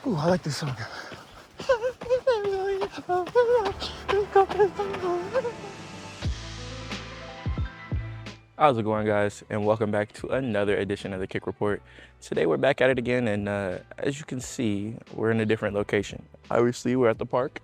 Ooh, I like this song. How's it going, guys? And welcome back to another edition of the Kick Report. Today we're back at it again, and as you can see, we're in a different location. Obviously, we're at the park,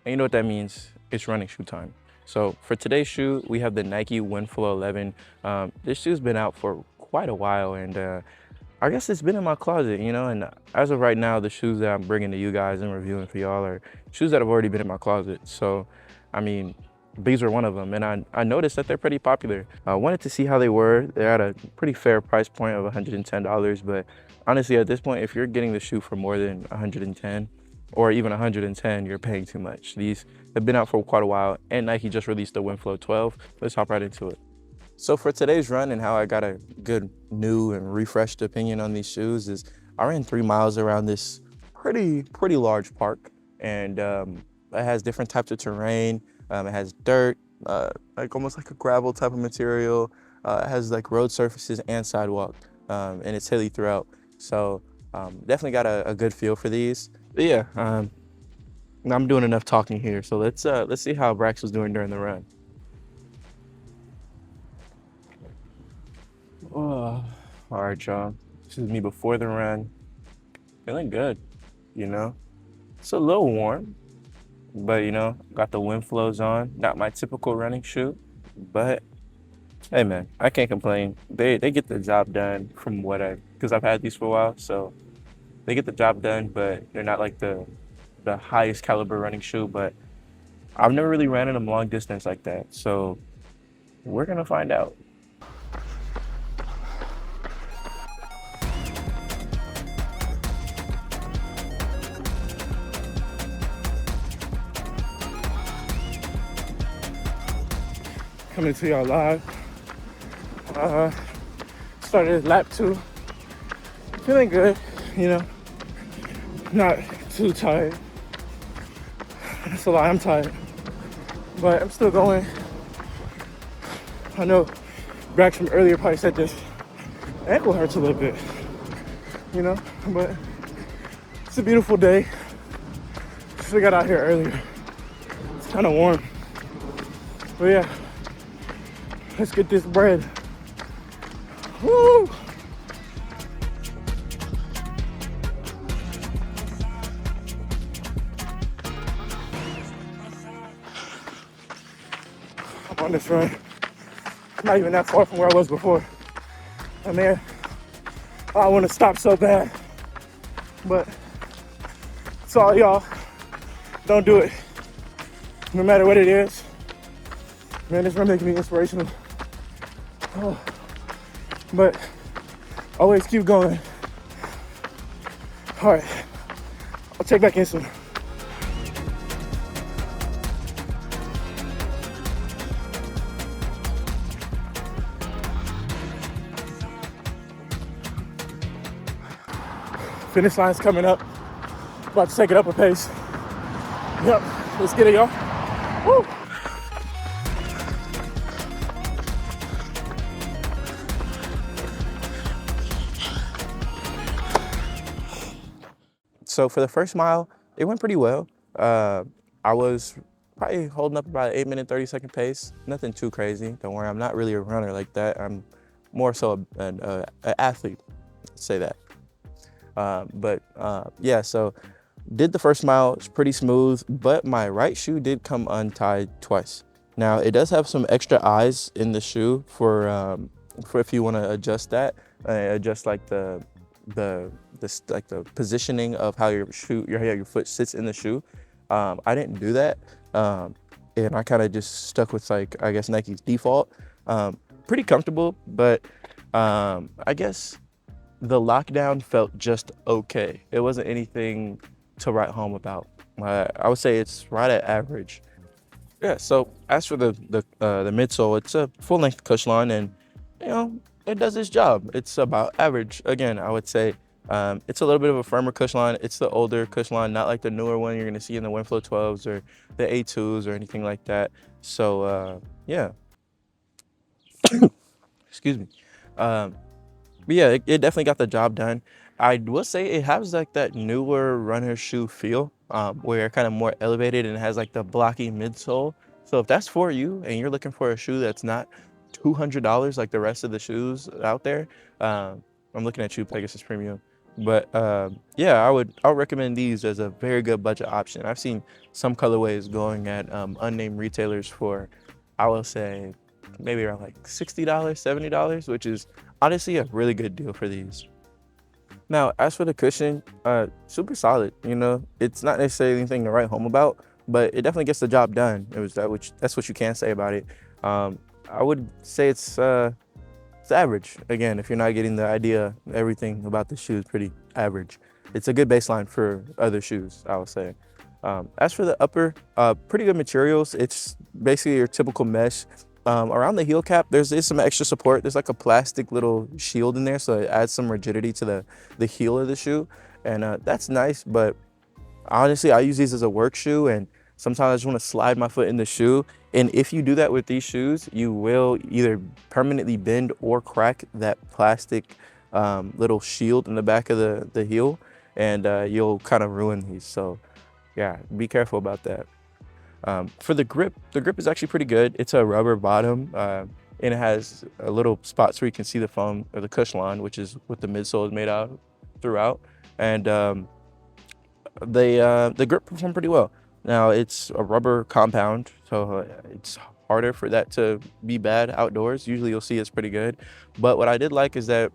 and you know what that means? It's running shoe time. So for today's shoe, we have the Nike Winflo 11. This shoe's been out for quite a while, and I guess it's been in my closet, you know, and as of right now, the shoes that I'm bringing to you guys and reviewing for y'all are shoes that have already been in my closet. So, I mean, these are one of them, and I noticed that they're pretty popular. I wanted to see how they were. They're at a pretty fair price point of $110, but honestly, at this point, if you're getting the shoe for more than 110 or even 110, you're paying too much. These have been out for quite a while, and Nike just released the Winflo 12. Let's hop right into it. So for today's run and how I got a good new and refreshed opinion on these shoes is I ran 3 miles around this pretty large park, and it has different types of terrain. It has dirt, like almost like a gravel type of material. It has like road surfaces and sidewalk, and it's hilly throughout. So definitely got a good feel for these. But yeah, I'm doing enough talking here. So let's see how Brax was doing during the run. Oh, all right, y'all. This is me before the run. Feeling good, you know. It's a little warm, but you know, got the Winflos on. Not my typical running shoe, but hey, man, I can't complain. They get the job done from because I've had these for a while, so they get the job done. But they're not like the highest caliber running shoe. But I've never really ran in them long distance like that, so we're gonna find out. Coming to y'all live. Started lap 2. Feeling good, you know. Not too tired. That's a lie, I'm tired. But I'm still going. I know Brax from earlier probably said this ankle hurts a little bit, you know, but it's a beautiful day. Should have got out here earlier. It's kind of warm. But yeah, let's get this bread. Woo! I'm on this run. I'm not even that far from where I was before. And man, I want to stop so bad. But it's all y'all. Don't do it. No matter what it is. Man, this run making me inspirational. Oh. But always keep going. All right, I'll check back in soon. Finish line's coming up. About to take it up a pace. Yep, let's get it, y'all. Woo! So for the first mile, it went pretty well. I was probably holding up about an 8-minute, 30-second pace. Nothing too crazy. Don't worry, I'm not really a runner like that. I'm more so an athlete, let's say that. Yeah, so did the first mile. It's pretty smooth, but my right shoe did come untied twice. Now it does have some extra eyes in the shoe for if you want to adjust that, adjust like the positioning of how your foot sits in the shoe. I didn't do that, and I kind of just stuck with like I guess Nike's default. Pretty comfortable, but I guess the lockdown felt just okay. It wasn't anything to write home about. I would say it's right at average. Yeah. So as for the midsole, it's a full-length Echelon, and you know it does its job. It's about average. Again, I would say it's a little bit of a firmer Echelon. It's the older Echelon, not like the newer one you're gonna see in the Winflo 12s or the A2s or anything like that. So yeah. Excuse me. But yeah, it definitely got the job done. I will say it has like that newer runner shoe feel, where kind of more elevated and it has like the blocky midsole. So if that's for you and you're looking for a shoe that's not $200 like the rest of the shoes out there, I'm looking at you, Pegasus Premium. But yeah, I would recommend these as a very good budget option. I've seen some colorways going at unnamed retailers for, I will say, maybe around like $60, $70, which is honestly a really good deal for these. Now, as for the cushion, super solid. You know, it's not necessarily anything to write home about, but it definitely gets the job done. That's what you can say about it. I would say it's average. Again, if you're not getting the idea, everything about the shoe is pretty average. It's a good baseline for other shoes, I would say. As for the upper, pretty good materials. It's basically your typical mesh. Around the heel cap, there's some extra support. There's like a plastic little shield in there, so it adds some rigidity to the heel of the shoe, and that's nice. But honestly, I use these as a work shoe, and sometimes I just want to slide my foot in the shoe. And if you do that with these shoes, you will either permanently bend or crack that plastic little shield in the back of the heel, and you'll kind of ruin these. So yeah, be careful about that. For the grip is actually pretty good. It's a rubber bottom, and it has a little spots where you can see the foam or the Echelon, which is what the midsole is made out of throughout. And the grip performed pretty well. Now it's a rubber compound, so it's harder for that to be bad outdoors. Usually you'll see it's pretty good. But what I did like is that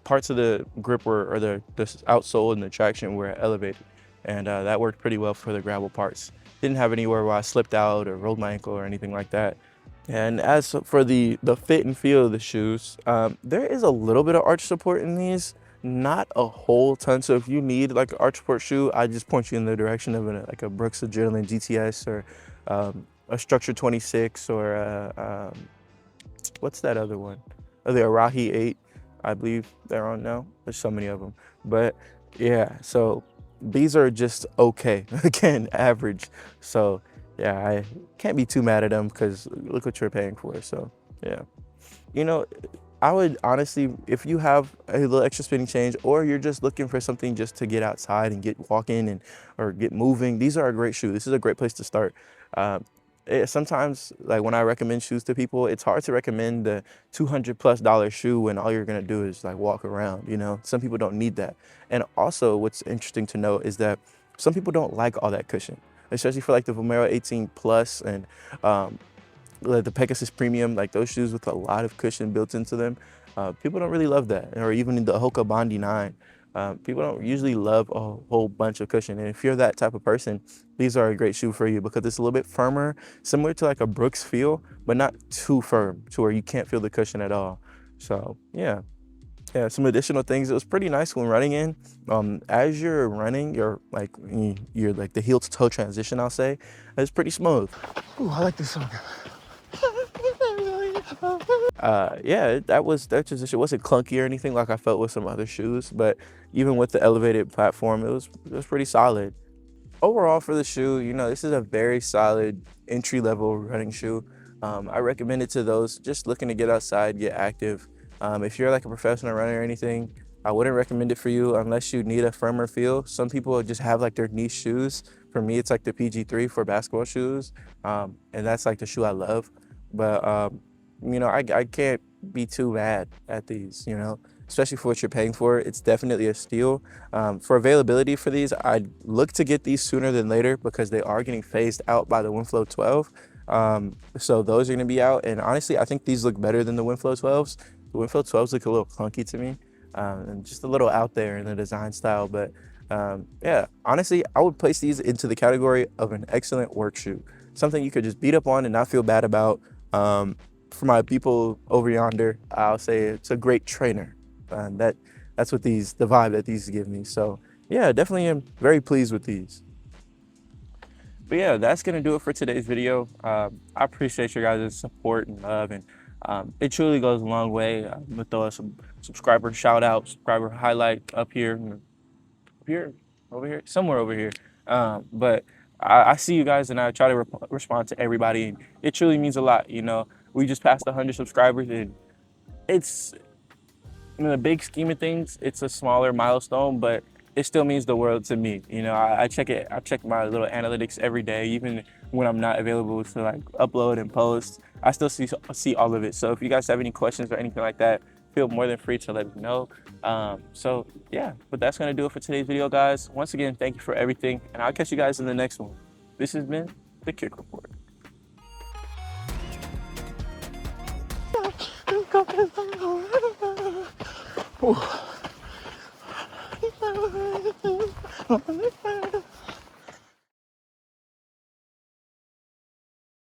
parts of the grip or the outsole and the traction were elevated, and that worked pretty well for the gravel parts. Didn't have anywhere where I slipped out or rolled my ankle or anything like that. And as for the fit and feel of the shoes, there is a little bit of arch support in these, not a whole ton. So if you need like an arch support shoe, I just point you in the direction of like a Brooks Adrenaline GTS or a Structure 26 or what's that other one? Oh, the Arahi 8, I believe they're on now. There's so many of them. But yeah, so these are just okay. Again, average. So yeah, I can't be too mad at them because look what you're paying for. So yeah, you know, I would honestly, if you have a little extra spending change or you're just looking for something just to get outside and get walking and or get moving, these are a great shoe. This is a great place to start. Sometimes, like when I recommend shoes to people, it's hard to recommend the $200+ shoe when all you're gonna do is like walk around. You know, some people don't need that. And also, what's interesting to note is that some people don't like all that cushion, especially for like the Vomero 18 Plus and like the Pegasus Premium, like those shoes with a lot of cushion built into them. People don't really love that, or even the Hoka Bondi 9. People don't usually love a whole bunch of cushion. And if you're that type of person, these are a great shoe for you because it's a little bit firmer, similar to like a Brooks feel, but not too firm to where you can't feel the cushion at all. So yeah. Yeah, some additional things. It was pretty nice when running in. As you're running, you're like the heel to toe transition, I'll say, it's pretty smooth. Ooh, I like this song. Yeah, that transition wasn't clunky or anything like I felt with some other shoes, but even with the elevated platform, it was pretty solid. Overall for the shoe, you know, this is a very solid entry-level running shoe. I recommend it to those just looking to get outside, get active. If you're like a professional runner or anything, I wouldn't recommend it for you unless you need a firmer feel. Some people just have like their niche shoes. For me, it's like the PG3 for basketball shoes, and that's like the shoe I love. But you know, I can't be too mad at these, you know, especially for what you're paying for. It's definitely a steal. For availability for these, I'd look to get these sooner than later because they are getting phased out by the Winflo 12. So those are gonna be out. And honestly, I think these look better than the Winflo 12s. The Winflo 12s look a little clunky to me, and just a little out there in the design style. But yeah, honestly, I would place these into the category of an excellent work shoe. Something you could just beat up on and not feel bad about. For my people over yonder, I'll say it's a great trainer. That's what the vibe that these give me. So yeah, definitely am very pleased with these. But yeah, that's gonna do it for today's video. I appreciate your guys' support and love, and it truly goes a long way. I'm gonna throw us some subscriber shout out, subscriber highlight up here, over here, somewhere over here. But I see you guys, and I try to respond to everybody, and it truly means a lot. You know, we just passed 100 subscribers, and it's in the big scheme of things, it's a smaller milestone, but it still means the world to me. You know, I check it. I check my little analytics every day, even when I'm not available to like upload and post. I still see all of it. So if you guys have any questions or anything like that, feel more than free to let me know. So yeah, but that's gonna do it for today's video, guys. Once again, thank you for everything, and I'll catch you guys in the next one. This has been the Kick Report. Ooh.